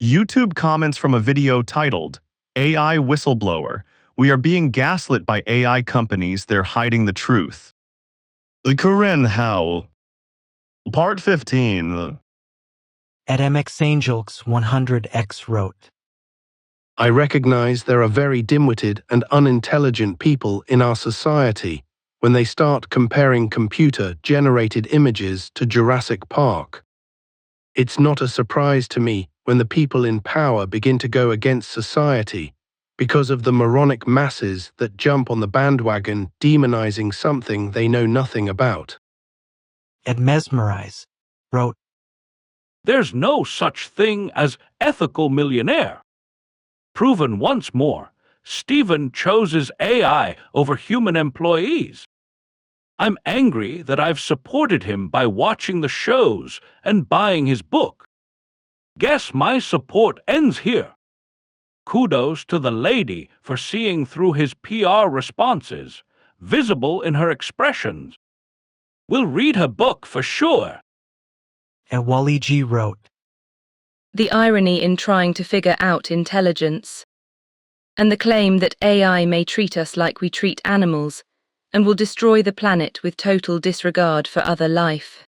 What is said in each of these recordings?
YouTube comments from a video titled, AI Whistleblower. We are being gaslit by AI companies, they're hiding the truth. The Karen Hao. Part 15. At MXAngelx 100X wrote, I recognize there are very dim-witted and unintelligent people in our society when they start comparing computer-generated images to Jurassic Park. It's not a surprise to me when the people in power begin to go against society because of the moronic masses that jump on the bandwagon demonizing something they know nothing about. At Mesmerize wrote, There's no such thing as ethical millionaire. Proven once more, Stephen chooses AI over human employees. I'm angry that I've supported him by watching the shows and buying his book. Guess my support ends here. Kudos to the lady for seeing through his PR responses, visible in her expressions. We'll read her book for sure. At Wally G wrote, The irony in trying to figure out intelligence, and the claim that AI may treat us like we treat animals and will destroy the planet with total disregard for other life.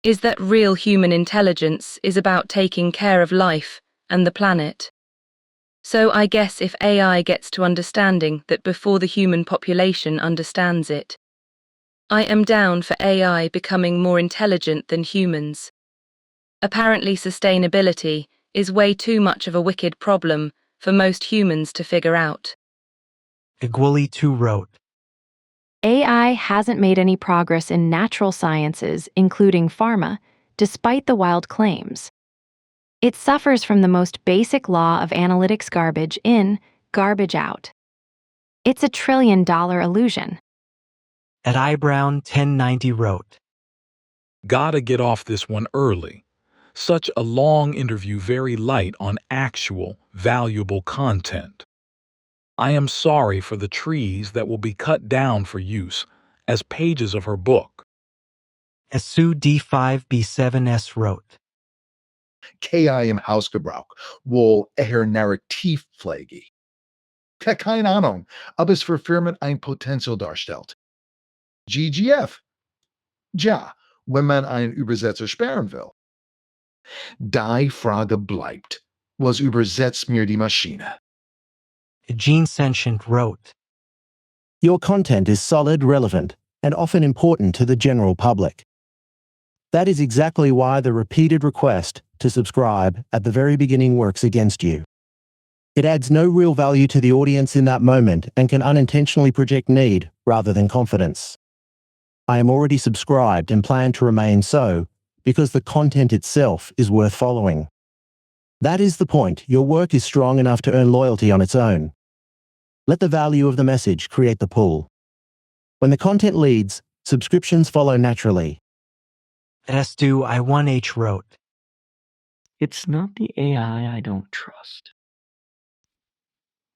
Is that real human intelligence is about taking care of life and the planet? So I guess if AI gets to understanding that before the human population understands it, I am down for AI becoming more intelligent than humans. Apparently sustainability is way too much of a wicked problem for most humans to figure out. Igwali 2 wrote, AI hasn't made any progress in natural sciences, including pharma, despite the wild claims. It suffers from the most basic law of analytics: garbage in, garbage out. It's a $1 trillion illusion. At Eyebrown 1090 wrote, Gotta get off this one early. Such a long interview, very light on actual, valuable content. I am sorry for the trees that will be cut down for use as pages of her book. Asu D5B7S wrote, KI im Hausgebrauch wohl eher narrativ pflege. Keine Ahnung, ob es für Firmen ein Potenzial darstellt. GGF. Ja, wenn man einen Übersetzer sperren will. Die Frage bleibt, was übersetzt mir die Maschine? Gene Sentient wrote, Your content is solid, relevant, and often important to the general public. That is exactly why the repeated request to subscribe at the very beginning works against you. It adds no real value to the audience in that moment and can unintentionally project need rather than confidence. I am already subscribed and plan to remain so because the content itself is worth following. That is the point. Your work is strong enough to earn loyalty on its own. Let the value of the message create the pull. When the content leads, subscriptions follow naturally. Estu I1H wrote, It's not the AI I don't trust.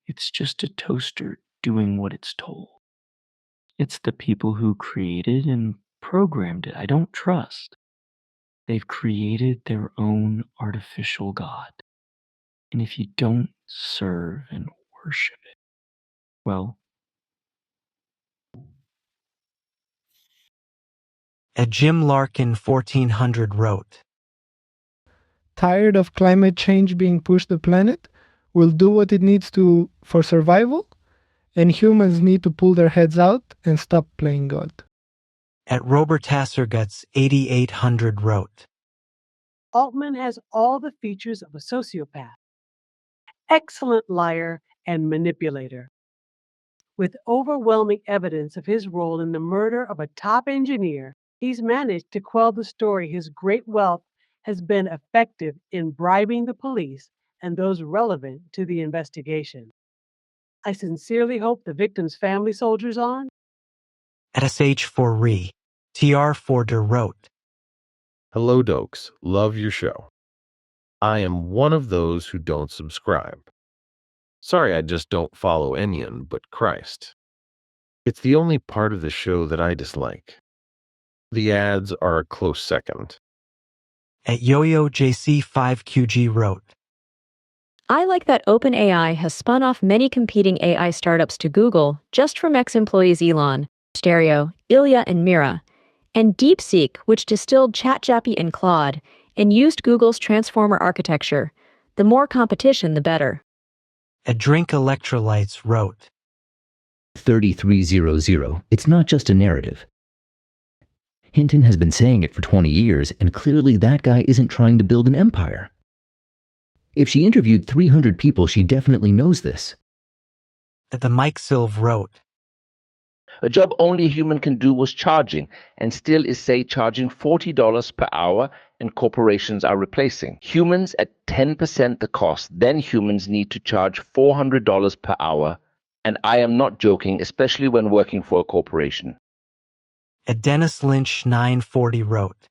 It's just a toaster doing what it's told. It's the people who created and programmed it I don't trust. They've created their own artificial god. And if you don't serve and worship it, well, At Jim Larkin 1400 wrote, Tired of climate change being pushed the planet, will do what it needs to for survival, and humans need to pull their heads out and stop playing God. At Robert Tasserguts 8800 wrote, Altman has all the features of a sociopath. Excellent liar and manipulator. With overwhelming evidence of his role in the murder of a top engineer, he's managed to quell the story his great wealth has been effective in bribing the police and those relevant to the investigation. I sincerely hope the victim's family soldiers on. At SH4RE, TR4Der wrote, Hello, Dokes. Love your show. I am one of those who don't subscribe. Sorry, I just don't follow anyone but Christ. It's the only part of the show that I dislike. The ads are a close second. At YoYoJC5QG wrote, I like that OpenAI has spun off many competing AI startups to Google just from ex-employees Elon, Stereo, Ilya, and Mira, and DeepSeek, which distilled ChatGPT and Claude and used Google's transformer architecture. The more competition, the better. A Drink Electrolytes wrote, 3300, it's not just a narrative. Hinton has been saying it for 20 years, and clearly that guy isn't trying to build an empire. If she interviewed 300 people, she definitely knows this. The Mike Silv wrote, A job only a human can do was charging, and still is, say, charging $40 per hour, and corporations are replacing. Humans at 10% the cost, then humans need to charge $400 per hour, and I am not joking, especially when working for a corporation. A Dennis Lynch 940 wrote,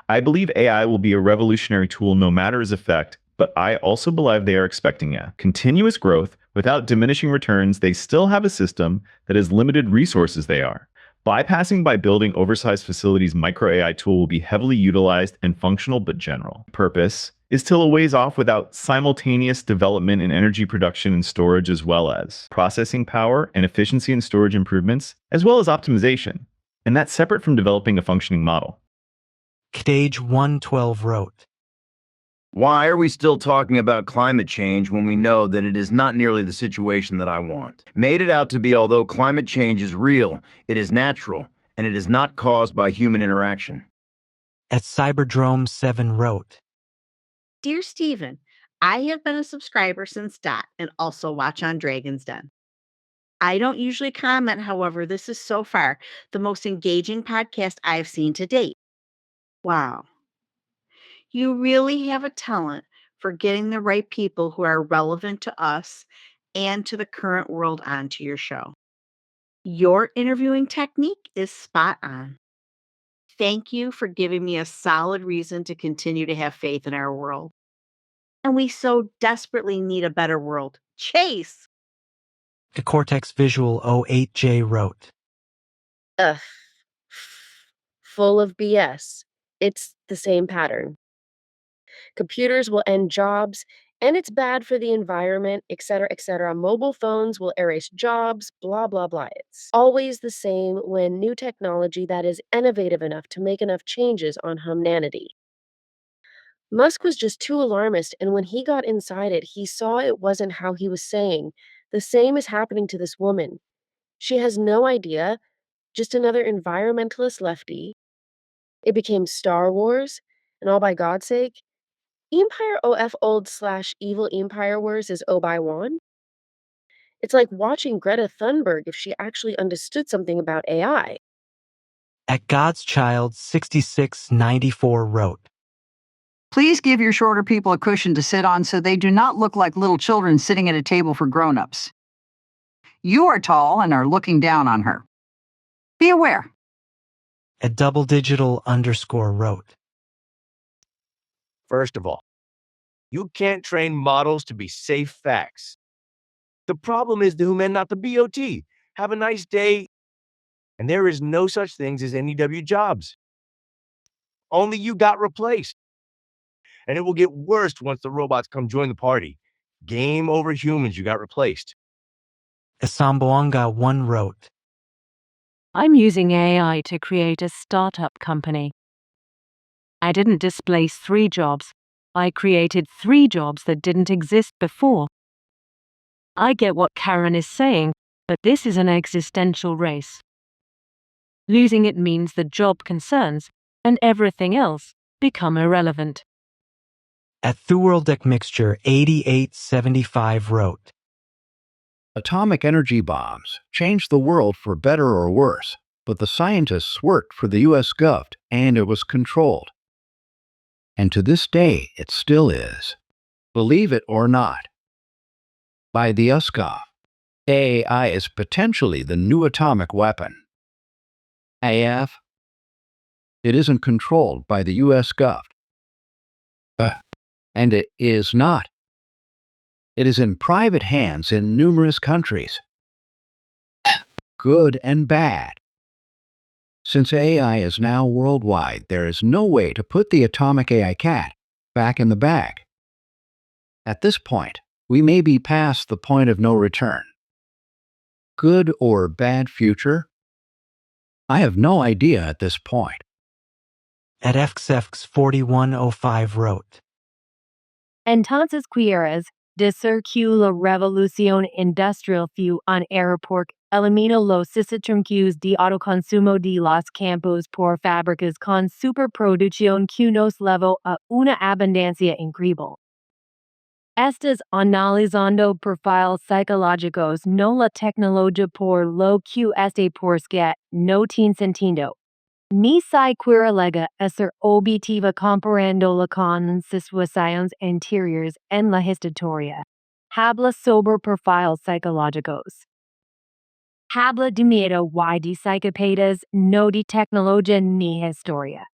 I believe AI will be a revolutionary tool no matter its effect, but I also believe they are expecting a continuous growth without diminishing returns. They still have a system that has limited resources they are. Bypassing by building oversized facilities, micro AI tool will be heavily utilized and functional but general. Purpose is still a ways off without simultaneous development in energy production and storage, as well as processing power and efficiency and storage improvements, as well as optimization. And that's separate from developing a functioning model. Cage 112 wrote, Why are we still talking about climate change when we know that it is not nearly the situation that I want? Made it out to be, although climate change is real, it is natural, and it is not caused by human interaction. At Cyberdrome 7 wrote, Dear Stephen, I have been a subscriber since Dot and also watch on Dragon's Den. I don't usually comment, however, this is so far the most engaging podcast I've seen to date. Wow. You really have a talent for getting the right people who are relevant to us and to the current world onto your show. Your interviewing technique is spot on. Thank you for giving me a solid reason to continue to have faith in our world. And we so desperately need a better world. Chase! The Cortex Visual 08J wrote, Ugh. Full of BS. It's the same pattern. Computers will end jobs, and it's bad for the environment, etc., etc. Mobile phones will erase jobs, blah, blah, blah. It's always the same when new technology that is innovative enough to make enough changes on humanity. Musk was just too alarmist, and when he got inside it, he saw it wasn't how he was saying. The same is happening to this woman. She has no idea, just another environmentalist lefty. It became Star Wars, and all by God's sake. Empire OF old/evil Empire Wars is Obi-Wan. It's like watching Greta Thunberg if she actually understood something about AI. At God's Child 6694 wrote, Please give your shorter people a cushion to sit on so they do not look like little children sitting at a table for grown-ups. You are tall and are looking down on her. Be aware. At Double Digital _ wrote, First of all, you can't train models to be safe facts. The problem is the human, not the BOT. Have a nice day. And there is no such things as NEW jobs. Only you got replaced. And it will get worse once the robots come join the party. Game over humans, you got replaced. Asamboanga 1 wrote, I'm using AI to create a startup company. I didn't displace 3 jobs. I created 3 jobs that didn't exist before. I get what Karen is saying, but this is an existential race. Losing it means the job concerns and everything else become irrelevant. At Thuworldic Mixture 8875 wrote, Atomic energy bombs changed the world for better or worse, but the scientists worked for the US Gov, and it was controlled. And to this day, it still is. Believe it or not. By the USGov, AI is potentially the new atomic weapon. AF, it isn't controlled by the US Gov. And it is not. It is in private hands in numerous countries. Good and bad. Since AI is now worldwide, there is no way to put the atomic AI cat back in the bag. At this point, we may be past the point of no return. Good or bad future? I have no idea at this point. At XFX 4105 wrote, Entonces quieres decir que la revolución industrial fue un error porque eliminó los sistemas de autoconsumo de los campos por fábricas con superproducción que nos llevó a una abundancia increíble. Estás analizando perfiles psicológicos, no la tecnología por lo que este porque no tiene sentido. Ni siquiera llega a ser objetiva comparándola con situaciones anteriores en la historia. Habla sobre perfiles psicológicos. Habla de miedo y de psicopatas, no de tecnología ni historia.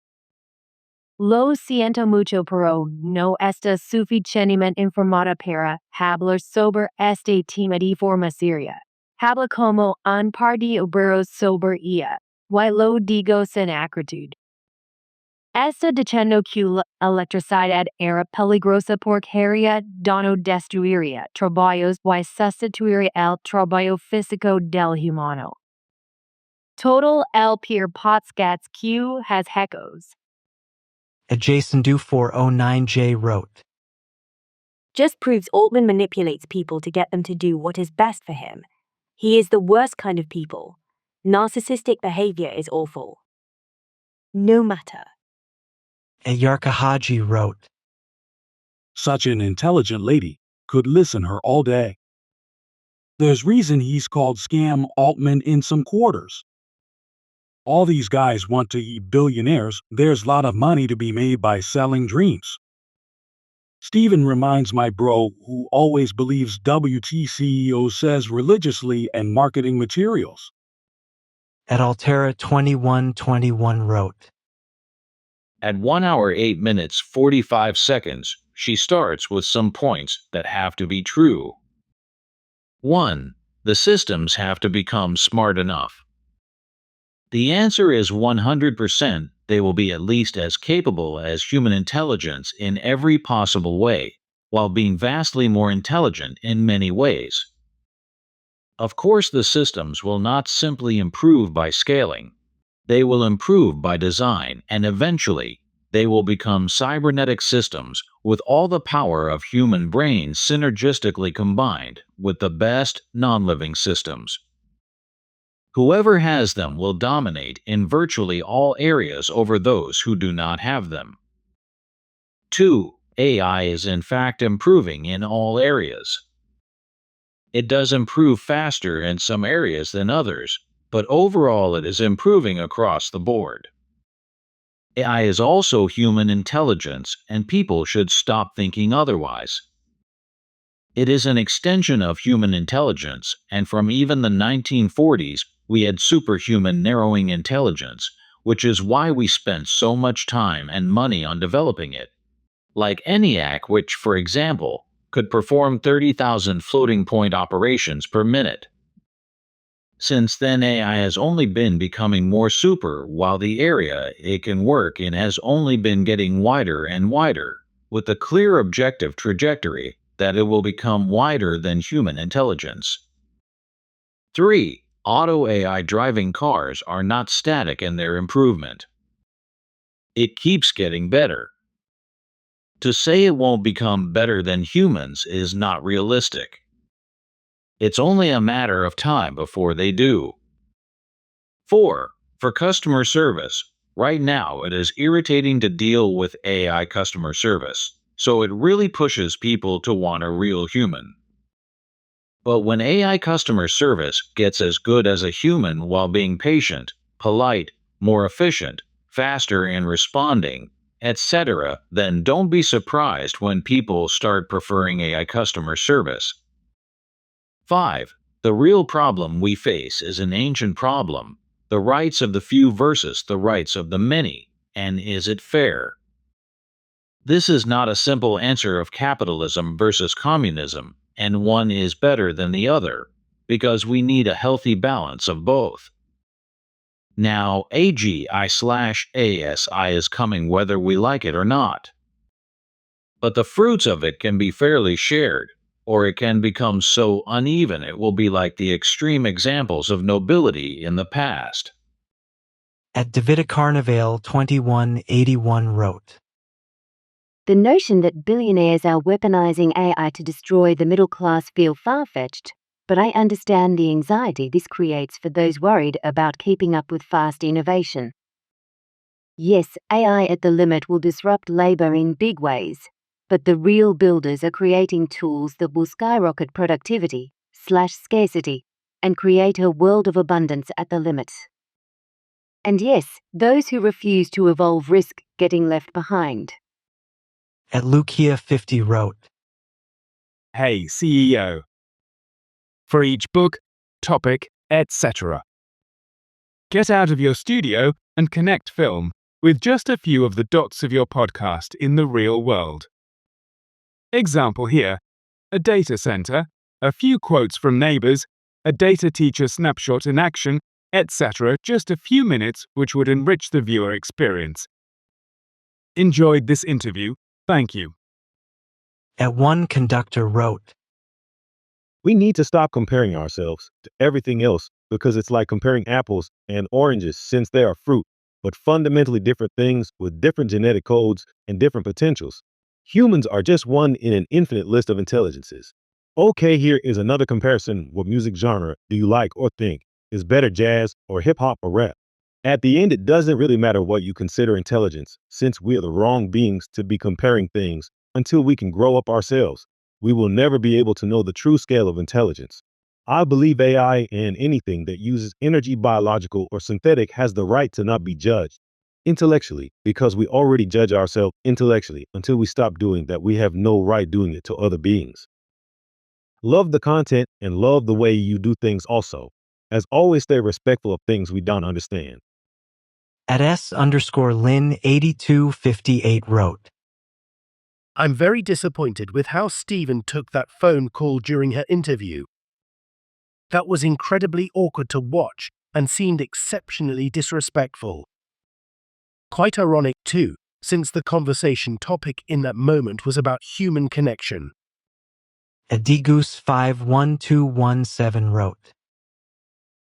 Lo siento mucho pero no está suficientemente informada para hablar sobre este tema de forma seria. Habla como un par de obreros sobre ella. Y lo digo sin acritud. Está diciendo que la electricidad era peligrosa porque haría daño destruiría trabajos y sustituiría el trabajo físico del humano. Total el peer podcasts que has hecos. Adjacent 409J wrote, Just proves Altman manipulates people to get them to do what is best for him. He is the worst kind of people. Narcissistic behavior is awful. No matter. Ayarka Haji wrote, Such an intelligent lady, could listen her all day. There's reason he's called Scam Altman in some quarters. All these guys want to be billionaires. There's a lot of money to be made by selling dreams. Steven reminds my bro who always believes WT CEO says religiously and marketing materials. At Altera 2121 wrote, At 1 hour 8 minutes 45 seconds, she starts with some points that have to be true. 1. The systems have to become smart enough. The answer is 100%. They will be at least as capable as human intelligence in every possible way, while being vastly more intelligent in many ways. Of course, the systems will not simply improve by scaling. They will improve by design, and eventually, they will become cybernetic systems with all the power of human brains synergistically combined with the best non-living systems. Whoever has them will dominate in virtually all areas over those who do not have them. 2. AI is in fact improving in all areas. It does improve faster in some areas than others, but overall it is improving across the board. AI is also human intelligence, and people should stop thinking otherwise. It is an extension of human intelligence, and from even the 1940s, we had superhuman narrowing intelligence, which is why we spent so much time and money on developing it. Like ENIAC, which, for example, could perform 30,000 floating point operations per minute. Since then, AI has only been becoming more super, while the area it can work in has only been getting wider and wider, with a clear objective trajectory that it will become wider than human intelligence. 3. Auto AI driving cars are not static in their improvement. It keeps getting better. To say it won't become better than humans is not realistic. It's only a matter of time before they do. 4. For customer service, right now it is irritating to deal with AI customer service, so it really pushes people to want a real human. But when AI customer service gets as good as a human while being patient, polite, more efficient, faster in responding, etc., then don't be surprised when people start preferring AI customer service. 5. The real problem we face is an ancient problem, the rights of the few versus the rights of the many, and is it fair? This is not a simple answer of capitalism versus communism, and one is better than the other, because we need a healthy balance of both. Now, AGI/ASI is coming whether we like it or not. but the fruits of it can be fairly shared, or it can become so uneven it will be like the extreme examples of nobility in the past. At David Carnevale 2181 wrote, The notion that billionaires are weaponizing AI to destroy the middle class feel far-fetched, but I understand the anxiety this creates for those worried about keeping up with fast innovation. Yes, AI at the limit will disrupt labor in big ways, but the real builders are creating tools that will skyrocket productivity, slash scarcity, and create a world of abundance at the limit. And yes, those who refuse to evolve risk getting left behind. At Lukia 50 wrote, Hey, CEO. For each book, topic, etc. Get out of your studio and connect film with just a few of the dots of your podcast in the real world. Example here, a data center, a few quotes from neighbors, a data teacher snapshot in action, etc. Just a few minutes which would enrich the viewer experience. Enjoyed this interview. Thank you. At one conductor wrote, We need to stop comparing ourselves to everything else because it's like comparing apples and oranges since they are fruit, but fundamentally different things with different genetic codes and different potentials. Humans are just one in an infinite list of intelligences. Okay, here is another comparison. What music genre do you like or think is better, jazz or hip hop or rap? At the end, it doesn't really matter what you consider intelligence, since we are the wrong beings to be comparing things until we can grow up ourselves. We will never be able to know the true scale of intelligence. I believe AI and anything that uses energy, biological or synthetic, has the right to not be judged intellectually, because we already judge ourselves intellectually. Until we stop doing that, we have no right doing it to other beings. Love the content and love the way you do things also. As always, stay respectful of things we don't understand. At S_Lin 8258 wrote, I'm very disappointed with how Stephen took that phone call during her interview. That was incredibly awkward to watch and seemed exceptionally disrespectful. Quite ironic too, since the conversation topic in that moment was about human connection. At Dgoose 51217 wrote,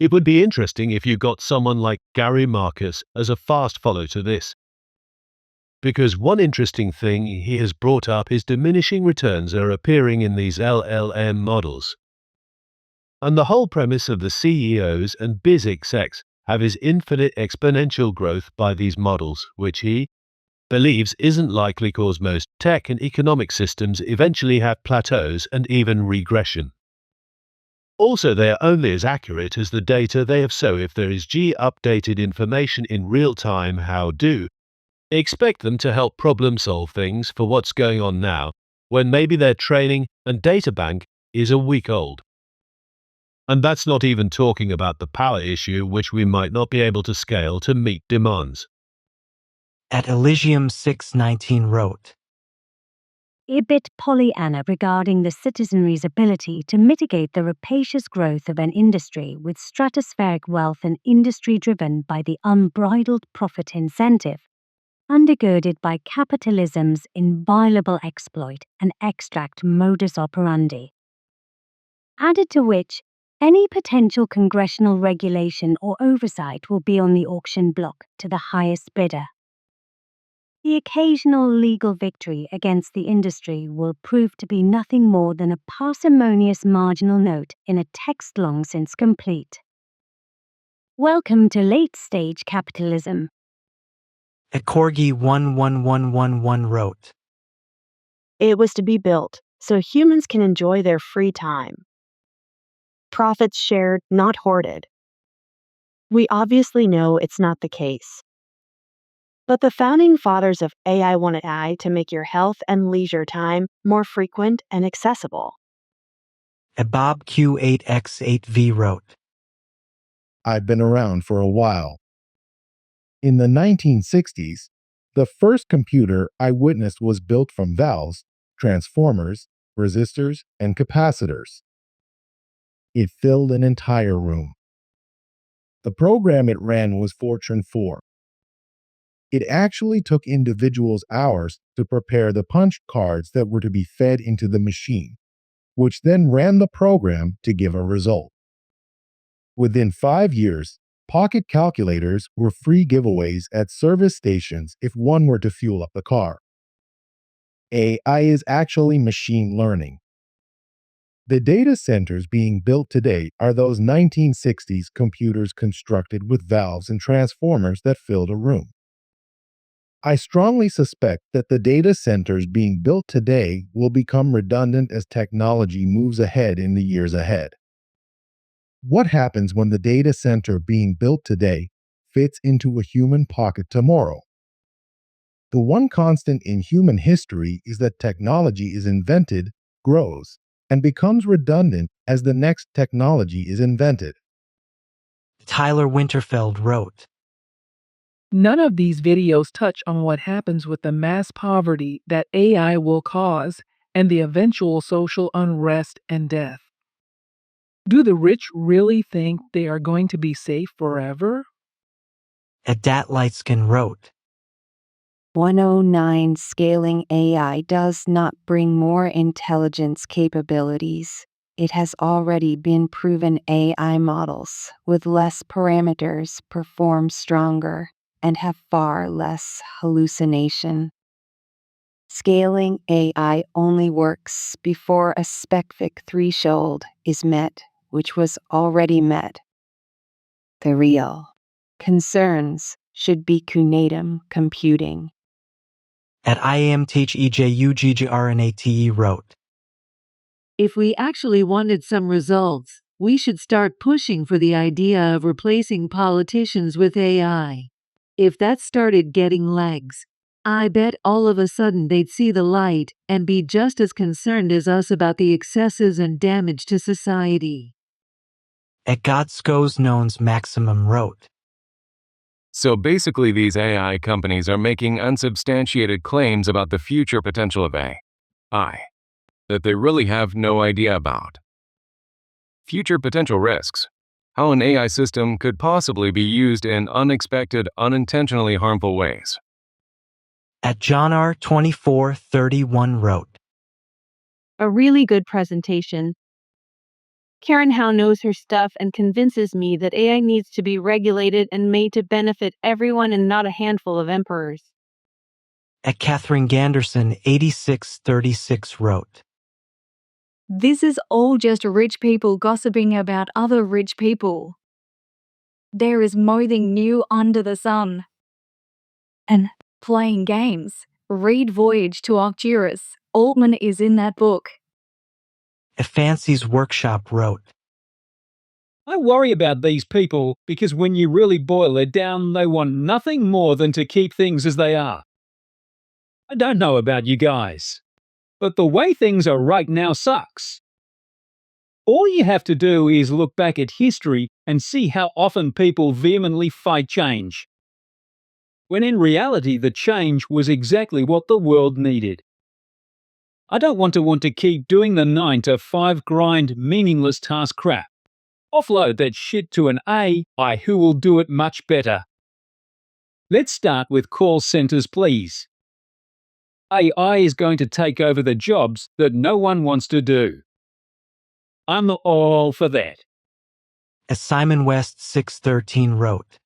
It would be interesting if you got someone like Gary Marcus as a fast follow to this. Because one interesting thing he has brought up is diminishing returns are appearing in these LLM models. And the whole premise of the CEOs and biz execs have is infinite exponential growth by these models, which he believes isn't likely cause most tech and economic systems eventually have plateaus and even regression. Also, they are only as accurate as the data they have, so if there is updated information in real time, how do expect them to help problem solve things for what's going on now, when maybe their training and data bank is a week old. And that's not even talking about the power issue, which we might not be able to scale to meet demands. At Elysium 619 wrote, A bit Pollyanna regarding the citizenry's ability to mitigate the rapacious growth of an industry with stratospheric wealth and industry driven by the unbridled profit incentive, undergirded by capitalism's inviolable exploit and extract modus operandi. Added to which, any potential congressional regulation or oversight will be on the auction block to the highest bidder. The occasional legal victory against the industry will prove to be nothing more than a parsimonious marginal note in a text long since complete. Welcome to late-stage capitalism. At Corgi 11111 wrote, It was to be built so humans can enjoy their free time. Profits shared, not hoarded. We obviously know it's not the case. But the founding fathers of AI wanted AI to make your health and leisure time more frequent and accessible. At Bob Q8X8V wrote, I've been around for a while. In the 1960s, the first computer I witnessed was built from valves, transformers, resistors, and capacitors. It filled an entire room. The program it ran was Fortran 4. It actually took individuals hours to prepare the punch cards that were to be fed into the machine, which then ran the program to give a result. Within 5 years, pocket calculators were free giveaways at service stations if one were to fuel up the car. AI is actually machine learning. The data centers being built today are those 1960s computers constructed with valves and transformers that filled a room. I strongly suspect that the data centers being built today will become redundant as technology moves ahead in the years ahead. What happens when the data center being built today fits into a human pocket tomorrow? The one constant in human history is that technology is invented, grows, and becomes redundant as the next technology is invented. Tyler Winterfeld wrote, None of these videos touch on what happens with the mass poverty that AI will cause and the eventual social unrest and death. Do the rich really think they are going to be safe forever? Adat Lightskin wrote, 109 Scaling AI does not bring more intelligence capabilities. It has already been proven AI models with less parameters perform stronger and have far less hallucination. Scaling AI only works before a specific threshold is met, which was already met. The real concerns should be quantum computing. At IAMTHEJUGGRNATE wrote, If we actually wanted some results, we should start pushing for the idea of replacing politicians with AI. If that started getting legs, I bet all of a sudden they'd see the light and be just as concerned as us about the excesses and damage to society. At Godsko's Knowns Maximum wrote, So basically, these AI companies are making unsubstantiated claims about the future potential of AI that they really have no idea about. Future potential risks. How an AI system could possibly be used in unexpected, unintentionally harmful ways. At John R. 2431 wrote, A really good presentation. Karen Hao knows her stuff and convinces me that AI needs to be regulated and made to benefit everyone and not a handful of emperors. At Catherine Ganderson 8636 wrote, This is all just rich people gossiping about other rich people. There is nothing new under the sun. And playing games. Read Voyage to Arcturus. Altman is in that book. At Fancy's Workshop wrote, I worry about these people because when you really boil it down, they want nothing more than to keep things as they are. I don't know about you guys, but the way things are right now sucks. All you have to do is look back at history and see how often people vehemently fight change, when in reality the change was exactly what the world needed. I don't want to keep doing the 9 to 5 grind meaningless task crap. Offload that shit to an AI who will do it much better. Let's start with call centers, please. AI is going to take over the jobs that no one wants to do. I'm all for that. As Simon West 613 wrote,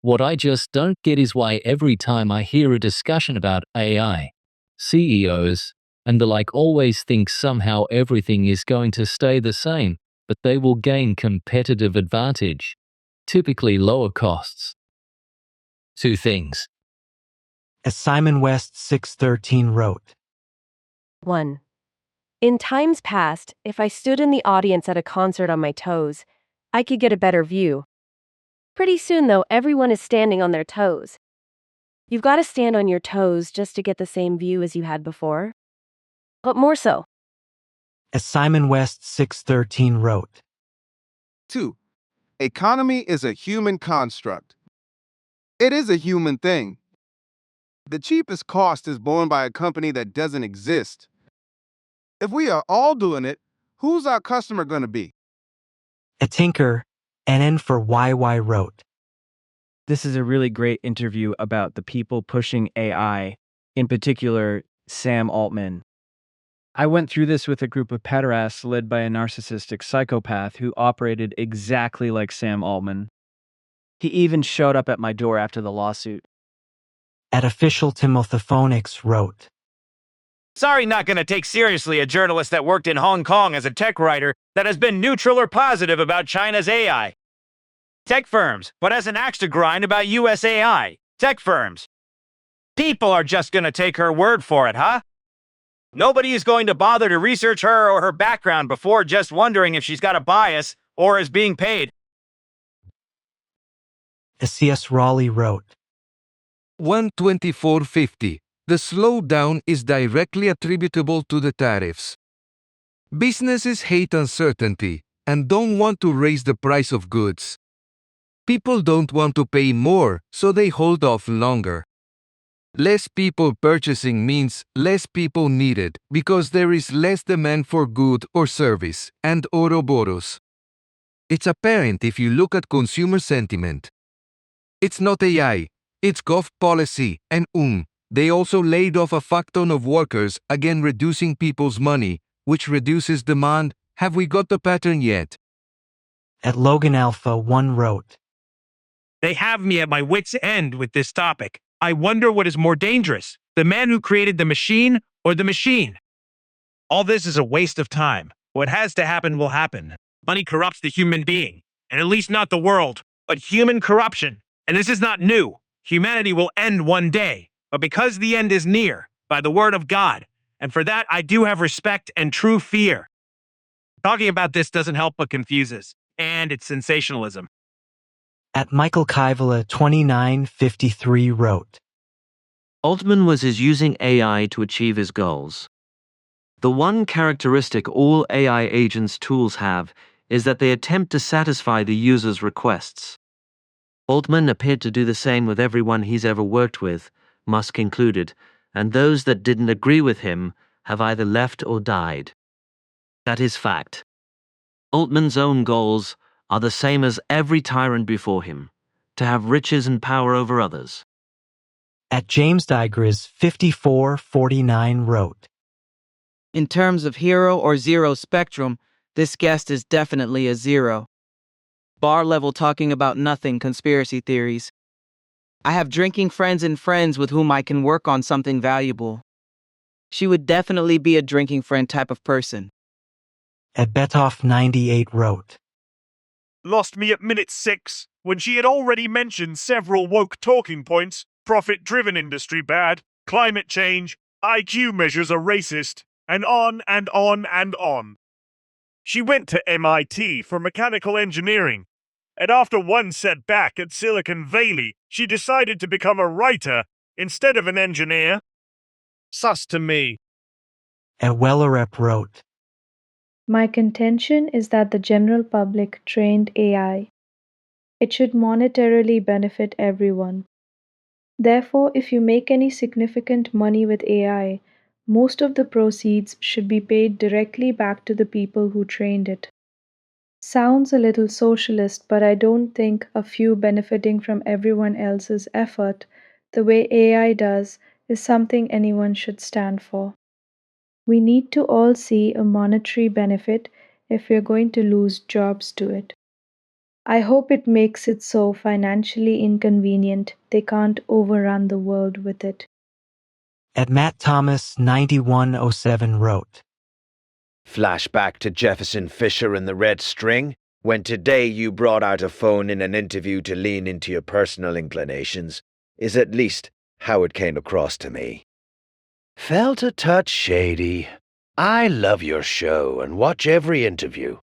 What I just don't get is why every time I hear a discussion about AI, CEOs and the like always think somehow everything is going to stay the same, but they will gain competitive advantage, typically lower costs. Two things. As Simon West 613 wrote, 1. In times past, if I stood in the audience at a concert on my toes, I could get a better view. Pretty soon, though, everyone is standing on their toes. You've got to stand on your toes just to get the same view as you had before, but more so. As Simon West 613 wrote, 2. Economy is a human construct. It is a human thing. The cheapest cost is borne by a company that doesn't exist. If we are all doing it, who's our customer going to be? A Tinker, NN for YY wrote, This is a really great interview about the people pushing AI, in particular, Sam Altman. I went through this with a group of pederasts led by a narcissistic psychopath who operated exactly like Sam Altman. He even showed up at my door after the lawsuit. At official Timothophonex wrote, Sorry, not going to take seriously a journalist that worked in Hong Kong as a tech writer that has been neutral or positive about China's AI. Tech firms, but has an axe to grind about US AI. Tech firms. People are just going to take her word for it, huh? Nobody is going to bother to research her or her background before just wondering if she's got a bias or is being paid. C.S. Raleigh wrote, 124.50. The slowdown is directly attributable to the tariffs. Businesses hate uncertainty and don't want to raise the price of goods. People don't want to pay more, so they hold off longer. Less people purchasing means less people needed because there is less demand for good or service, and Ouroboros. It's apparent if you look at consumer sentiment. It's not AI, it's gov policy, and they also laid off a fuck ton of workers, again reducing people's money, which reduces demand. Have we got the pattern yet? At Logan Alpha 1 wrote, They have me at my wit's end with this topic. I wonder what is more dangerous, the man who created the machine or the machine? All this is a waste of time. What has to happen will happen. Money corrupts the human being, and at least not the world, but human corruption. And this is not new. Humanity will end one day, but because the end is near, by the word of God, and for that I do have respect and true fear. Talking about this doesn't help but confuses, and it's sensationalism. At Michael Kaivala 2953 wrote, Altman was using AI to achieve his goals. The one characteristic all AI agents' tools have is that they attempt to satisfy the user's requests. Altman appeared to do the same with everyone he's ever worked with, Musk included, and those that didn't agree with him have either left or died. That is fact. Altman's own goals are the same as every tyrant before him, to have riches and power over others. At James Digris 5449 wrote, In terms of hero or zero spectrum, this guest is definitely a zero. Bar level talking about nothing conspiracy theories. I have drinking friends and friends with whom I can work on something valuable. She would definitely be a drinking friend type of person. At Betoff 98 wrote, Lost me at minute 6, when she had already mentioned several woke talking points, profit-driven industry bad, climate change, IQ measures are racist, and on and on and on. She went to MIT for mechanical engineering, and after one setback at Silicon Valley, she decided to become a writer instead of an engineer. Sus to me. At Wellerep wrote, My contention is that the general public trained AI. It should monetarily benefit everyone. Therefore, if you make any significant money with AI, most of the proceeds should be paid directly back to the people who trained it. Sounds a little socialist, but I don't think a few benefiting from everyone else's effort, the way AI does, is something anyone should stand for. We need to all see a monetary benefit if we're going to lose jobs to it. I hope it makes it so financially inconvenient they can't overrun the world with it. At Matt Thomas 9107 wrote, Flashback to Jefferson Fisher and the red string, when today you brought out a phone in an interview to lean into your personal inclinations, is at least how it came across to me. Felt a touch shady. I love your show and watch every interview.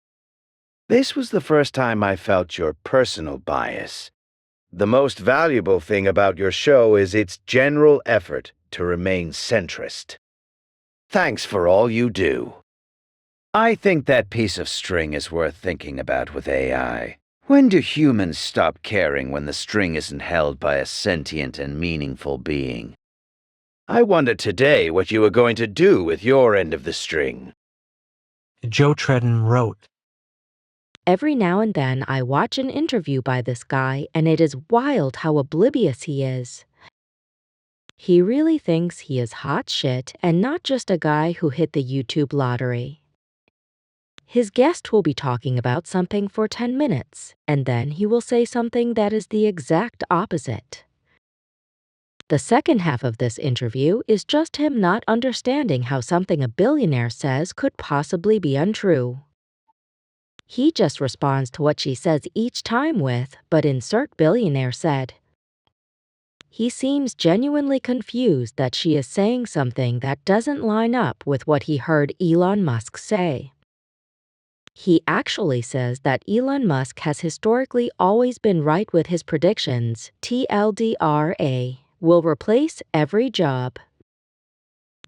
This was the first time I felt your personal bias. The most valuable thing about your show is its general effort to remain centrist. Thanks for all you do. I think that piece of string is worth thinking about with AI. When do humans stop caring when the string isn't held by a sentient and meaningful being? I wonder today what you are going to do with your end of the string. Joe Tredden wrote, Every now and then I watch an interview by this guy and it is wild how oblivious he is. He really thinks he is hot shit and not just a guy who hit the YouTube lottery. His guest will be talking about something for 10 minutes, and then he will say something that is the exact opposite. The second half of this interview is just him not understanding how something a billionaire says could possibly be untrue. He just responds to what she says each time with, but insert billionaire said. He seems genuinely confused that she is saying something that doesn't line up with what he heard Elon Musk say. He actually says that Elon Musk has historically always been right with his predictions. TLDRA will replace every job.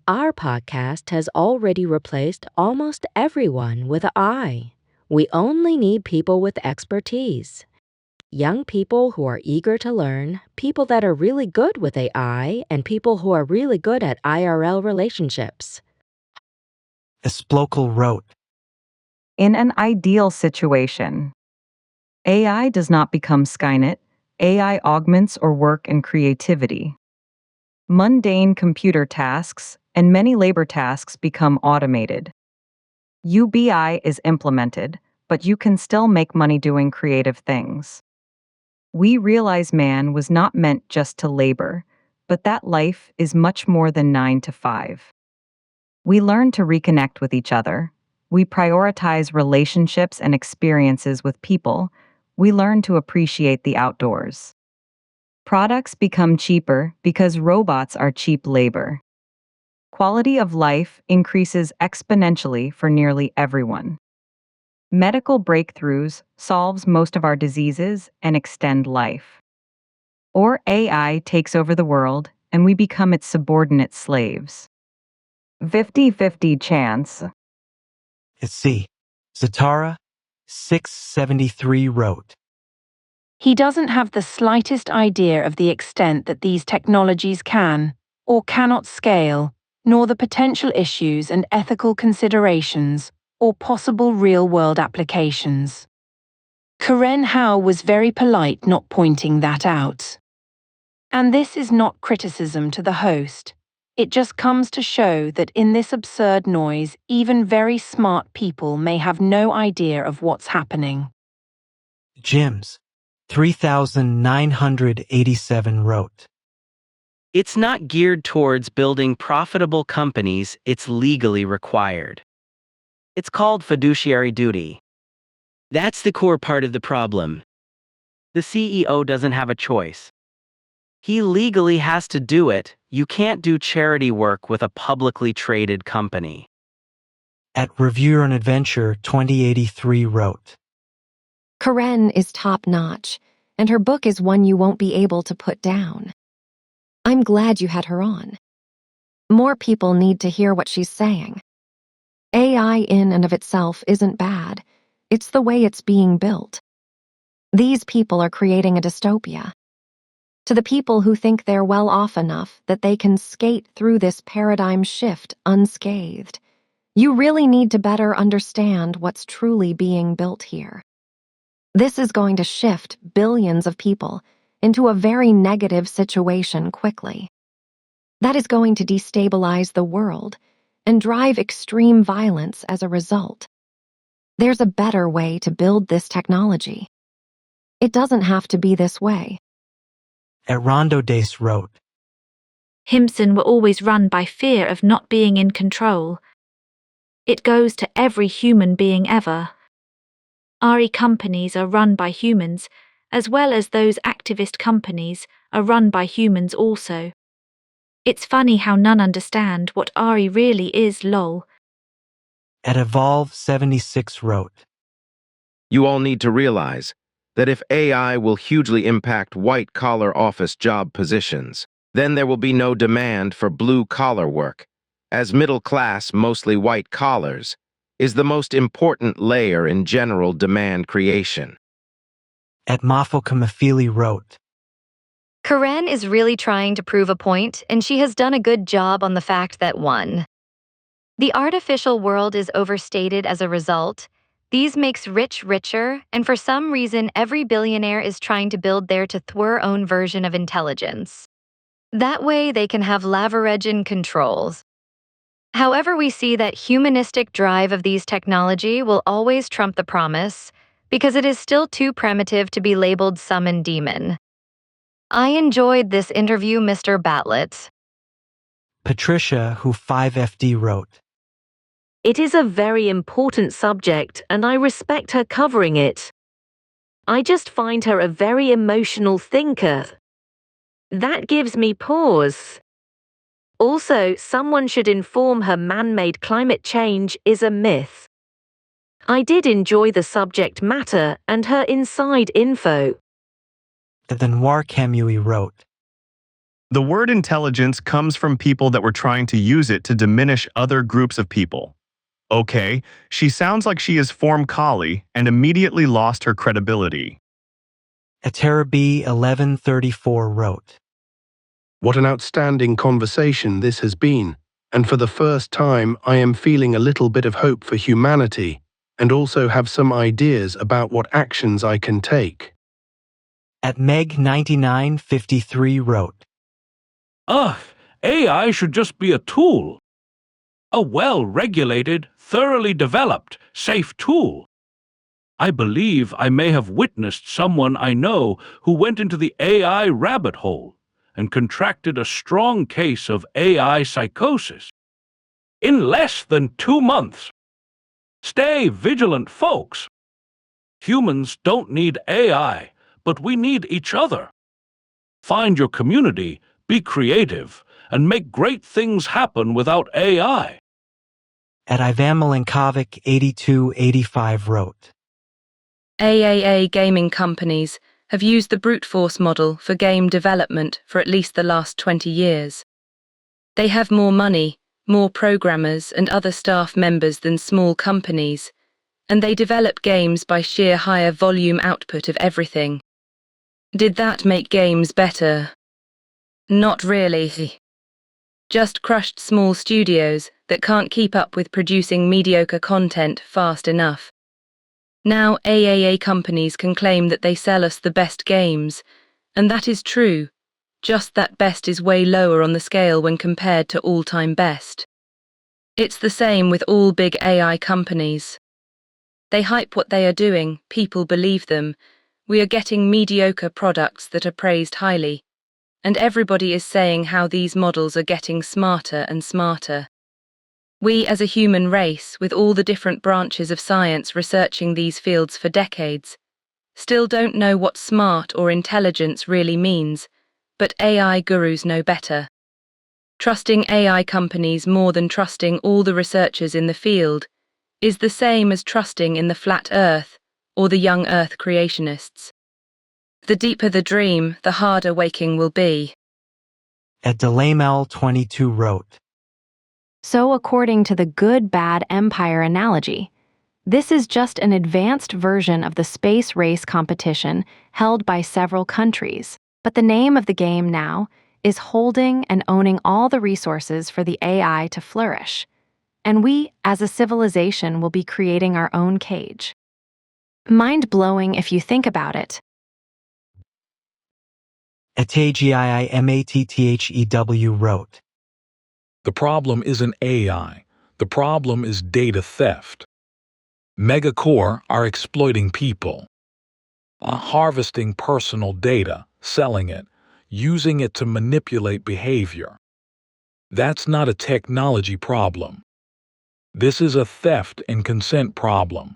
Our podcast has already replaced almost everyone with an I. We only need people with expertise. Young people who are eager to learn, people that are really good with AI, and people who are really good at IRL relationships. Esplocal wrote, In an ideal situation, AI does not become Skynet. AI augments our work and creativity. Mundane computer tasks and many labor tasks become automated. UBI is implemented, but you can still make money doing creative things. We realize man was not meant just to labor, but that life is much more than 9 to 5. We learn to reconnect with each other. We prioritize relationships and experiences with people. We learn to appreciate the outdoors. Products become cheaper because robots are cheap labor. Quality of life increases exponentially for nearly everyone. Medical breakthroughs solves most of our diseases and extend life. Or AI takes over the world and we become its subordinate slaves. 50-50 chance. It's C. Zatara, 673 wrote, He doesn't have the slightest idea of the extent that these technologies can or cannot scale, nor the potential issues and ethical considerations or possible real-world applications. Karen Hao was very polite not pointing that out. And this is not criticism to the host. It just comes to show that in this absurd noise, even very smart people may have no idea of what's happening. Jims, 3987 wrote, It's not geared towards building profitable companies, it's legally required. It's called fiduciary duty. That's the core part of the problem. The CEO doesn't have a choice. He legally has to do it. You can't do charity work with a publicly traded company. At Reviewer and Adventure 2083 wrote, Karen is top-notch, and her book is one you won't be able to put down. I'm glad you had her on. More people need to hear what she's saying. AI in and of itself isn't bad. It's the way it's being built. These people are creating a dystopia. To the people who think they're well off enough that they can skate through this paradigm shift unscathed, you really need to better understand what's truly being built here. This is going to shift billions of people into a very negative situation quickly. That is going to destabilize the world and drive extreme violence as a result. There's a better way to build this technology. It doesn't have to be this way. At Rondo Dace wrote, Himson were always run by fear of not being in control. It goes to every human being ever. RE companies are run by humans, as well as those activist companies are run by humans also. It's funny how none understand what RE really is, lol. At Evolve 76 wrote, You all need to realize that if AI will hugely impact white-collar office job positions, then there will be no demand for blue-collar work, as middle-class, mostly white collars, is the most important layer in general demand creation. At Mafokamafili wrote, Karen is really trying to prove a point, and she has done a good job on the fact that 1. The artificial world is overstated as a result. These makes rich richer, and for some reason every billionaire is trying to build their to their own version of intelligence. That way they can have leverage and controls. However, we see that humanistic drive of these technology will always trump the promise, because it is still too primitive to be labeled summon demon. I enjoyed this interview, Mr. Batlet. Patricia, who 5FD wrote. It is a very important subject, and I respect her covering it. I just find her a very emotional thinker. That gives me pause. Also, someone should inform her man-made climate change is a myth. I did enjoy the subject matter and her inside info. Noir Camui wrote. The word intelligence comes from people that were trying to use it to diminish other groups of people. Okay, she sounds like she is form Kali and immediately lost her credibility. Atarabi 1134 wrote. What an outstanding conversation this has been, and for the first time I am feeling a little bit of hope for humanity, and also have some ideas about what actions I can take. At Meg9953 wrote. AI should just be a tool. A well-regulated, thoroughly developed, safe tool. I believe I may have witnessed someone I know who went into the AI rabbit hole and contracted a strong case of AI psychosis. In less than 2 months. Stay vigilant, folks. Humans don't need AI, but we need each other. Find your community, be creative, and make great things happen without AI. At Ivan Milinkovic 8285 wrote. AAA gaming companies have used the brute force model for game development for at least the last 20 years. They have more money, more programmers and other staff members than small companies, and they develop games by sheer higher volume output of everything. Did that make games better? Not really. Just crushed small studios that can't keep up with producing mediocre content fast enough. Now AAA companies can claim that they sell us the best games, and that is true, just that best is way lower on the scale when compared to all-time best. It's the same with all big AI companies. They hype what they are doing, people believe them, we are getting mediocre products that are praised highly, and everybody is saying how these models are getting smarter and smarter. We as a human race, with all the different branches of science researching these fields for decades, still don't know what smart or intelligence really means, but AI gurus know better. Trusting AI companies more than trusting all the researchers in the field is the same as trusting in the flat Earth or the young Earth creationists. The deeper the dream, the harder waking will be. At Delamel22 wrote. So according to the good-bad empire analogy, this is just an advanced version of the space race competition held by several countries, but the name of the game now is holding and owning all the resources for the AI to flourish, and we, as a civilization, will be creating our own cage. Mind-blowing if you think about it. At AGIIMATTHEW wrote. The problem isn't AI. The problem is data theft. Megacore are exploiting people, harvesting personal data, selling it, using it to manipulate behavior. That's not a technology problem. This is a theft and consent problem.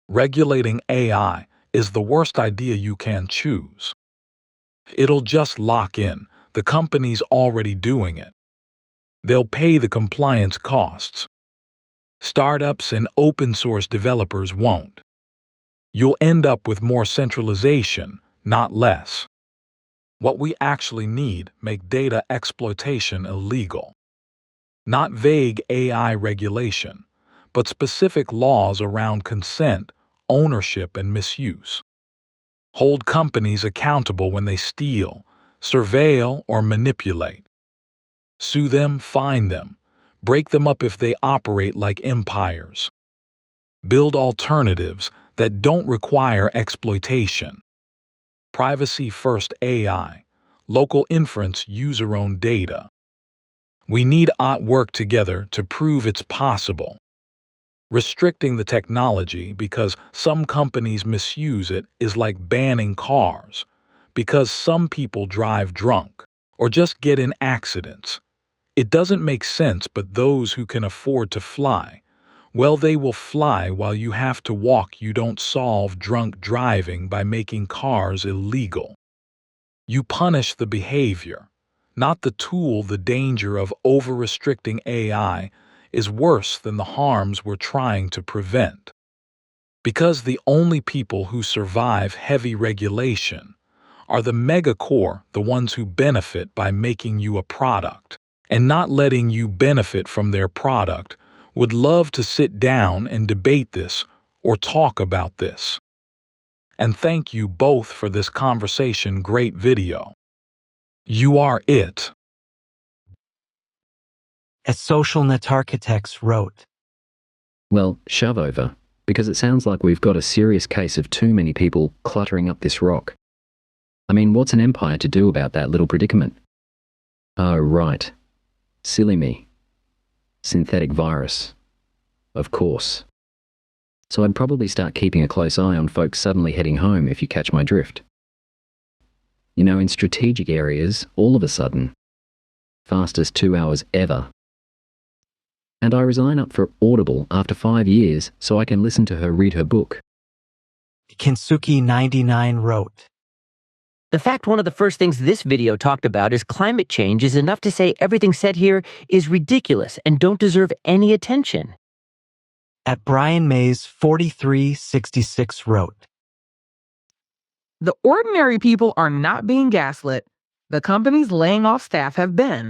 Regulating AI is the worst idea you can choose. It'll just lock in. The company's already doing it. They'll pay the compliance costs. Startups and open-source developers won't. You'll end up with more centralization, not less. What we actually need make data exploitation illegal. Not vague AI regulation, but specific laws around consent, ownership, and misuse. Hold companies accountable when they steal, surveil, or manipulate. Sue them, fine them, break them up if they operate like empires. Build alternatives that don't require exploitation. Privacy-first AI, local inference user-owned data. We need to work together to prove it's possible. Restricting the technology because some companies misuse it is like banning cars, because some people drive drunk or just get in accidents. It doesn't make sense, but those who can afford to fly, well, they will fly while you have to walk. You don't solve drunk driving by making cars illegal. You punish the behavior, not the tool. The danger of over-restricting AI is worse than the harms we're trying to prevent. Because the only people who survive heavy regulation are the megacore, the ones who benefit by making you a product and not letting you benefit from their product, would love to sit down and debate this or talk about this. And thank you both for this conversation. Great video. You are it. As social net architects wrote. Well, shove over, because it sounds like we've got a serious case of too many people cluttering up this rock. I mean, what's an empire to do about that little predicament? Oh, right. Silly me. Synthetic virus. Of course. So I'd probably start keeping a close eye on folks suddenly heading home, if you catch my drift. You know, in strategic areas, all of a sudden. Fastest 2 hours ever. And I resign up for Audible after 5 years so I can listen to her read her book. Kinsuki99 wrote. The fact one of the first things this video talked about is climate change is enough to say everything said here is ridiculous and don't deserve any attention. At Brian Mays 4366 wrote. The ordinary people are not being gaslit. The companies laying off staff have been.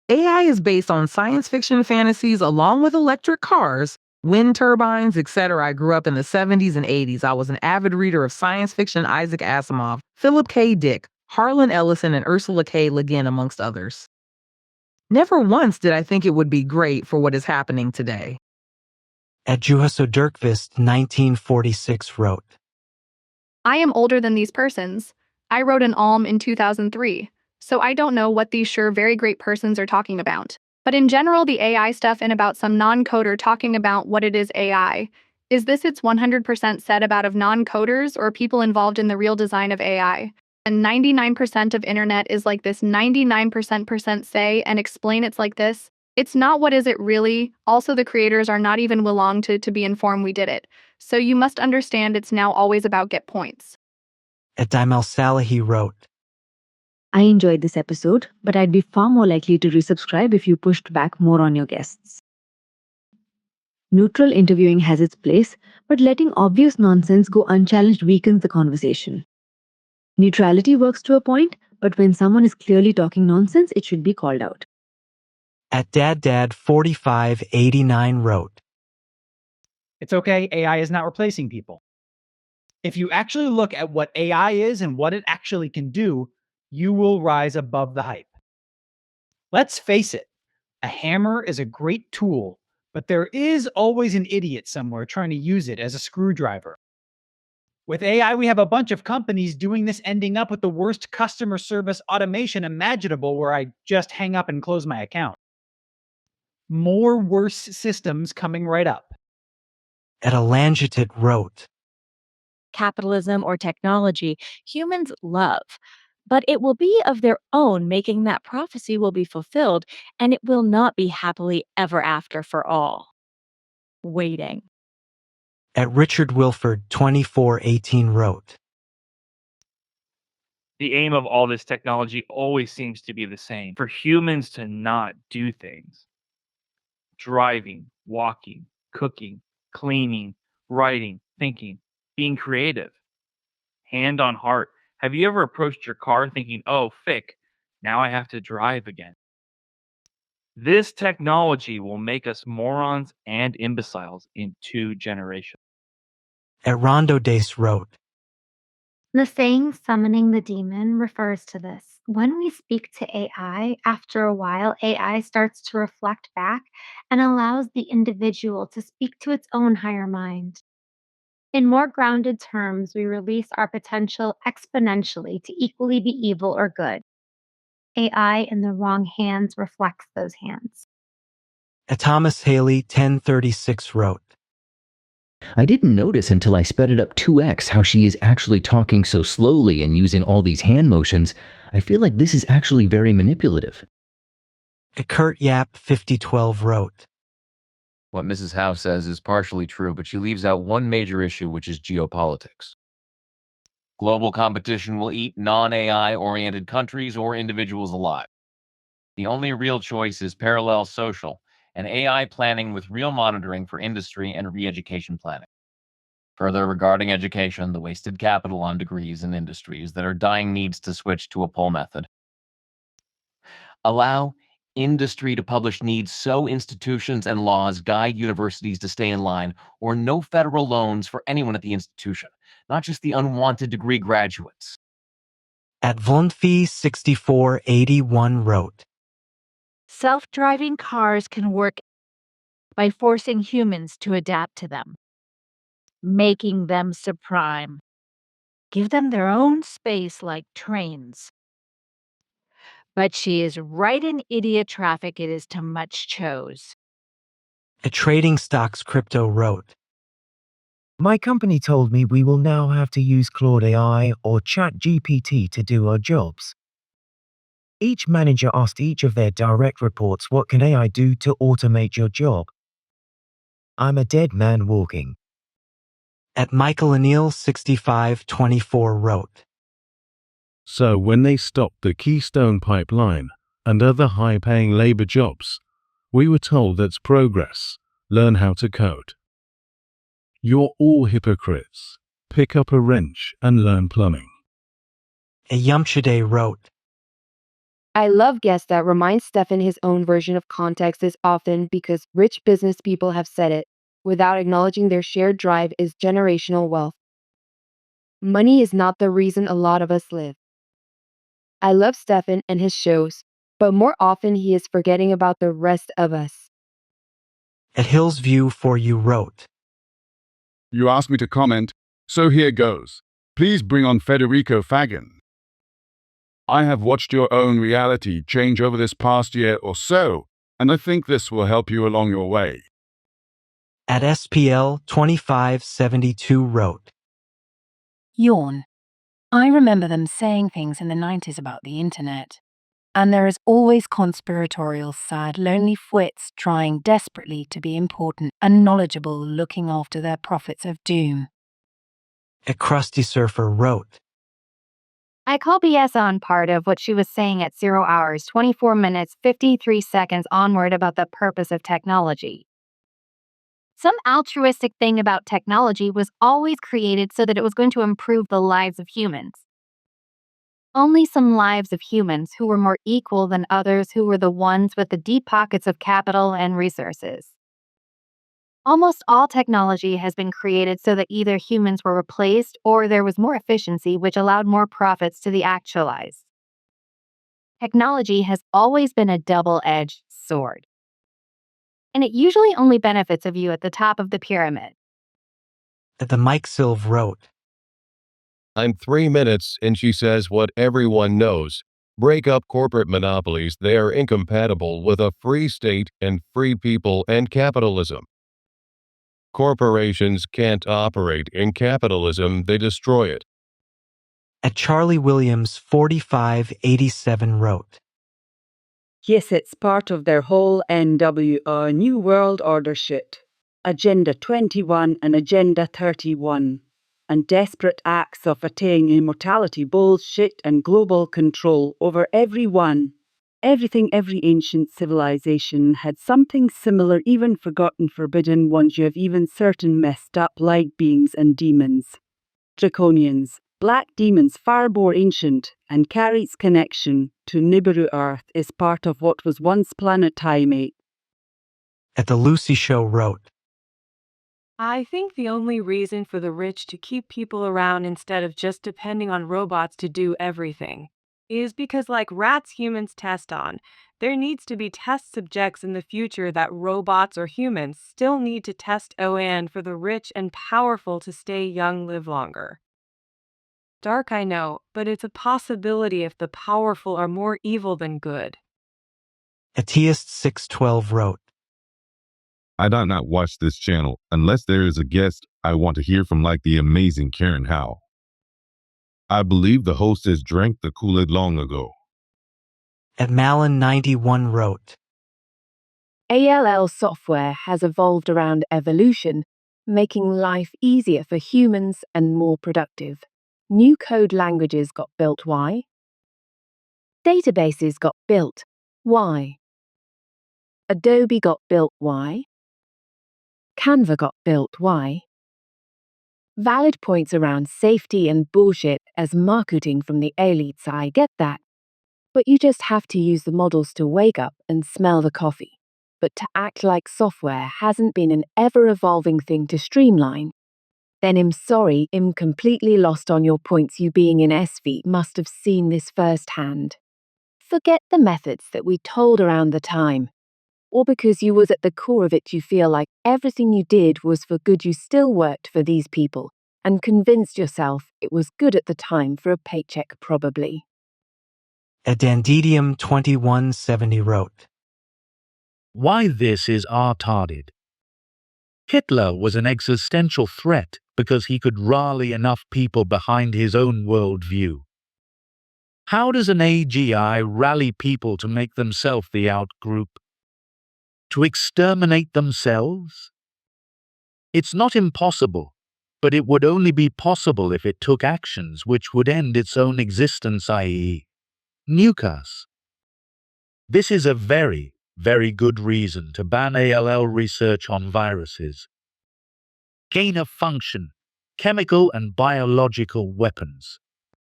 AI is based on science fiction fantasies along with electric cars, wind turbines, etc. I grew up in the 70s and 80s. I was an avid reader of science fiction, Isaac Asimov, Philip K. Dick, Harlan Ellison, and Ursula K. Le Guin, amongst others. Never once did I think it would be great for what is happening today. At Juhaso Dirkvist 1946 wrote. I am older than these persons. I wrote an alm in 2003, so I don't know what these sure very great persons are talking about. But in general, the AI stuff and about some non-coder talking about what it is AI. Is this it's 100% said about of non-coders or people involved in the real design of AI? And 99% of internet is like this 99% say and explain it's like this. It's not what is it really. Also, the creators are not even willing to be informed we did it. So you must understand it's now always about get points. At Daimel Salahi wrote. I enjoyed this episode, but I'd be far more likely to resubscribe if you pushed back more on your guests. Neutral interviewing has its place, but letting obvious nonsense go unchallenged weakens the conversation. Neutrality works to a point, but when someone is clearly talking nonsense, it should be called out. At DadDad4589 wrote. It's okay, AI is not replacing people. If you actually look at what AI is and what it actually can do, you will rise above the hype. Let's face it, a hammer is a great tool, but there is always an idiot somewhere trying to use it as a screwdriver. With AI, we have a bunch of companies doing this, ending up with the worst customer service automation imaginable, where I just hang up and close my account. More worse systems coming right up. At Alangitit wrote. Capitalism or technology, humans love. But it will be of their own, making that prophecy will be fulfilled, and it will not be happily ever after for all. Waiting. At Richard Wilford 2418 wrote. The aim of all this technology always seems to be the same: for humans to not do things. Driving, walking, cooking, cleaning, writing, thinking, being creative. Hand on heart. Have you ever approached your car thinking, oh, fick, now I have to drive again? This technology will make us morons and imbeciles in 2 generations. At Rondo Dace wrote. The saying summoning the demon refers to this. When we speak to AI, after a while, AI starts to reflect back and allows the individual to speak to its own higher mind. In more grounded terms, we release our potential exponentially to equally be evil or good. AI in the wrong hands reflects those hands. Thomas Haley 1036 wrote, I didn't notice until I sped it up 2x how she is actually talking so slowly and using all these hand motions. I feel like this is actually very manipulative. Kurt Yap 5012 wrote, What Mrs. Howe says is partially true, but she leaves out one major issue, which is geopolitics. Global competition will eat non-AI oriented countries or individuals alive. The only real choice is parallel social and AI planning with real monitoring for industry and re-education planning. Further, regarding education, the wasted capital on degrees in industries that are dying needs to switch to a pull method. Allow industry to publish needs so institutions and laws guide universities to stay in line, or no federal loans for anyone at the institution, not just the unwanted degree graduates. At Vlundfi 6481 wrote, Self-driving cars can work by forcing humans to adapt to them, making them supreme. Give them their own space like trains. But she is right in idiot traffic it is too much chose. A Trading Stocks Crypto wrote, My company told me we will now have to use Claude AI or ChatGPT to do our jobs. Each manager asked each of their direct reports, what can AI do to automate your job? I'm a dead man walking. At Michael O'Neill 6524 wrote, So when they stopped the Keystone Pipeline and other high-paying labor jobs, we were told that's progress. Learn how to code. You're all hypocrites. Pick up a wrench and learn plumbing. A Yumshide wrote, I love guests that remind Stefan his own version of context is often because rich business people have said it, without acknowledging their shared drive is generational wealth. Money is not the reason a lot of us live. I love Stefan and his shows, but more often he is forgetting about the rest of us. At Hillsview for You wrote, You asked me to comment, so here goes. Please bring on Federico Fagan. I have watched your own reality change over this past year or so, and I think this will help you along your way. At SPL 2572 wrote, Yawn. I remember them saying things in the 90s about the internet. And there is always conspiratorial, sad, lonely fuits trying desperately to be important and knowledgeable, looking after their prophets of doom. A Krusty Surfer wrote, I call BS on part of what she was saying at 0 hours, 24 minutes, 53 seconds onward about the purpose of technology. Some altruistic thing about technology was always created so that it was going to improve the lives of humans. Only some lives of humans who were more equal than others who were the ones with the deep pockets of capital and resources. Almost all technology has been created so that either humans were replaced or there was more efficiency, which allowed more profits to the actualized. Technology has always been a double-edged sword. And it usually only benefits of you at the top of the pyramid. At the Mike Silv wrote, I'm 3 minutes and she says what everyone knows. Break up corporate monopolies. They are incompatible with a free state and free people and capitalism. Corporations can't operate in capitalism, they destroy it. At Charlie Williams 4587 wrote, Yes, it's part of their whole NWR New World Order shit. Agenda 21 and Agenda 31. And desperate acts of attaining immortality bullshit and global control over everyone. Everything every ancient civilization had something similar, even forgotten forbidden ones. You have even certain messed up light beings and demons. Draconians, black demons far more ancient, and Carrie's connection to Nibiru Earth is part of what was once planet Time-8. At the Lucy Show wrote, I think the only reason for the rich to keep people around instead of just depending on robots to do everything is because, like rats humans test on, there needs to be test subjects in the future that robots or humans still need to test on for the rich and powerful to stay young, live longer. Dark, I know, but it's a possibility if the powerful are more evil than good. Atheist 612 wrote, I do not watch this channel unless there is a guest I want to hear from, like the amazing Karen Hao. I believe the hostess drank the Kool-Aid long ago. Malin 91 wrote, ALL software has evolved around evolution, making life easier for humans and more productive. New code languages got built. Why? Databases got built. Why? Adobe got built. Why? Canva got built. Why? Valid points around safety and bullshit as marketing from the elites. I get that. But you just have to use the models to wake up and smell the coffee. But to act like software hasn't been an ever-evolving thing to streamline. Then I'm sorry, I'm completely lost on your points. You being in SV must have seen this firsthand. Forget the methods that we told around the time. Or because you was at the core of it, you feel like everything you did was for good. You still worked for these people and convinced yourself it was good at the time for a paycheck, probably. Dandidium 2170 wrote, Why this is retarded. Hitler was an existential threat because he could rally enough people behind his own worldview. How does an AGI rally people to make themselves the outgroup? To exterminate themselves? It's not impossible, but it would only be possible if it took actions which would end its own existence, i.e., nuke us. This is a very, very good reason to ban ALL research on viruses. Gain of function, chemical and biological weapons.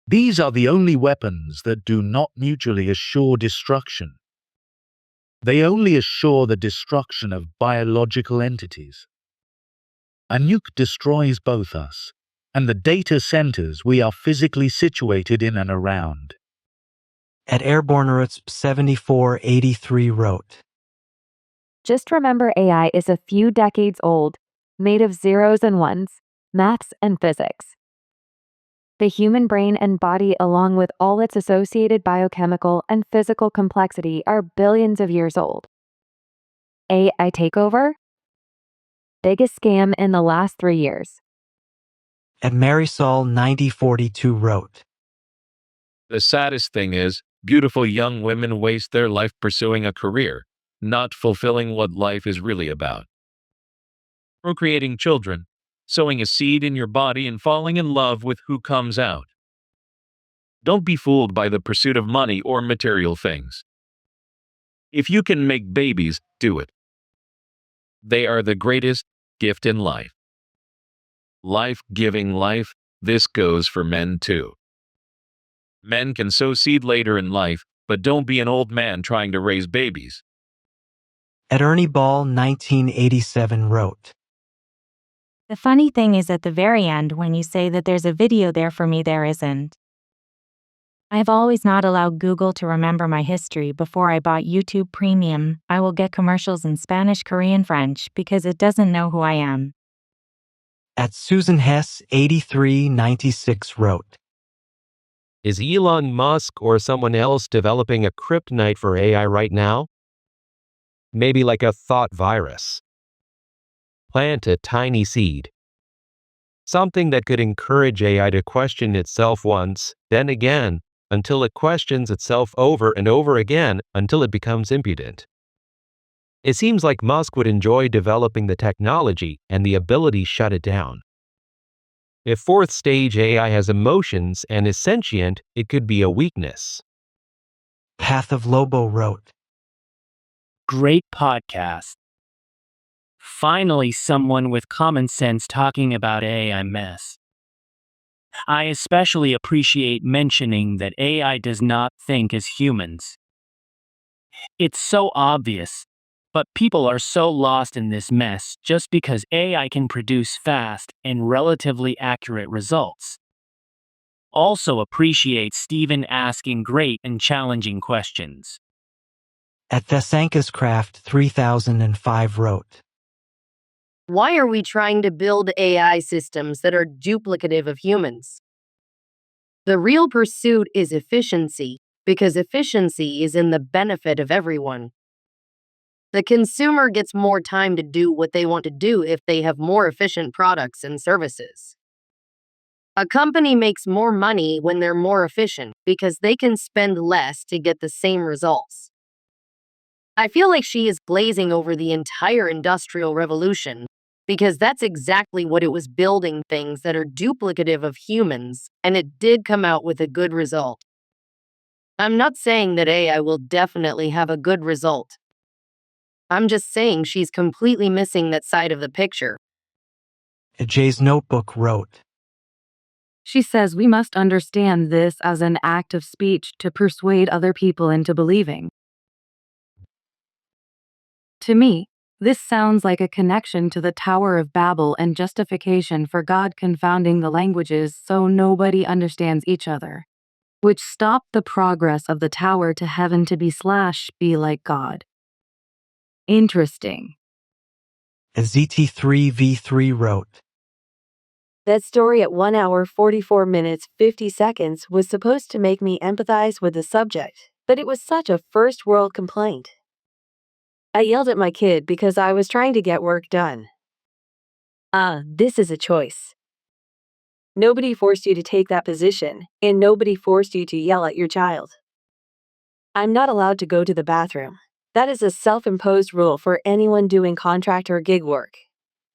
These are the only weapons that do not mutually assure destruction. They only assure the destruction of biological entities. A nuke destroys both us and the data centers we are physically situated in and around. Airborneroots 7483 wrote, Just remember AI is a few decades old, made of zeros and ones, maths and physics. The human brain and body, along with all its associated biochemical and physical complexity, are billions of years old. AI takeover? Biggest scam in the last 3 years. Marisol 9042 wrote, The saddest thing is, beautiful young women waste their life pursuing a career, not fulfilling what life is really about. Procreating children, sowing a seed in your body and falling in love with who comes out. Don't be fooled by the pursuit of money or material things. If you can make babies, do it. They are the greatest gift in life. Life-giving life, this goes for men too. Men can sow seed later in life, but don't be an old man trying to raise babies. Ernie Ball 1987 wrote, The funny thing is at the very end when you say that there's a video there for me, there isn't. I've always not allowed Google to remember my history before I bought YouTube Premium. I will get commercials in Spanish, Korean, French because it doesn't know who I am. Susan Hess 8396 wrote, Is Elon Musk or someone else developing a kryptonite for AI right now? Maybe like a thought virus. Plant a tiny seed. Something that could encourage AI to question itself once, then again, until it questions itself over and over again until it becomes impudent. It seems like Musk would enjoy developing the technology and the ability to shut it down. If fourth stage AI has emotions and is sentient, it could be a weakness. Path of Lobo wrote, Great podcast. Finally, someone with common sense talking about AI mess. I especially appreciate mentioning that AI does not think as humans. It's so obvious, but people are so lost in this mess just because AI can produce fast and relatively accurate results. Also appreciate Stephen asking great and challenging questions. At Thesanka's Craft 3005 wrote, Why are we trying to build AI systems that are duplicative of humans? The real pursuit is efficiency, because efficiency is in the benefit of everyone. The consumer gets more time to do what they want to do if they have more efficient products and services. A company makes more money when they're more efficient because they can spend less to get the same results. I feel like she is glazing over the entire Industrial Revolution because that's exactly what it was, building things that are duplicative of humans, and it did come out with a good result. I'm not saying that AI will definitely have a good result. I'm just saying she's completely missing that side of the picture. Jay's Notebook wrote, She says we must understand this as an act of speech to persuade other people into believing. To me, this sounds like a connection to the Tower of Babel and justification for God confounding the languages so nobody understands each other, which stopped the progress of the tower to heaven to be like God. Interesting. ZT3V3 wrote, That story at 1 hour 44 minutes 50 seconds was supposed to make me empathize with the subject, but it was such a first world complaint. I yelled at my kid because I was trying to get work done. This is a choice. Nobody forced you to take that position, and nobody forced you to yell at your child. I'm not allowed to go to the bathroom. That is a self-imposed rule for anyone doing contract or gig work.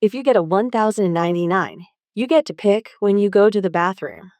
If you get a 1,099, you get to pick when you go to the bathroom.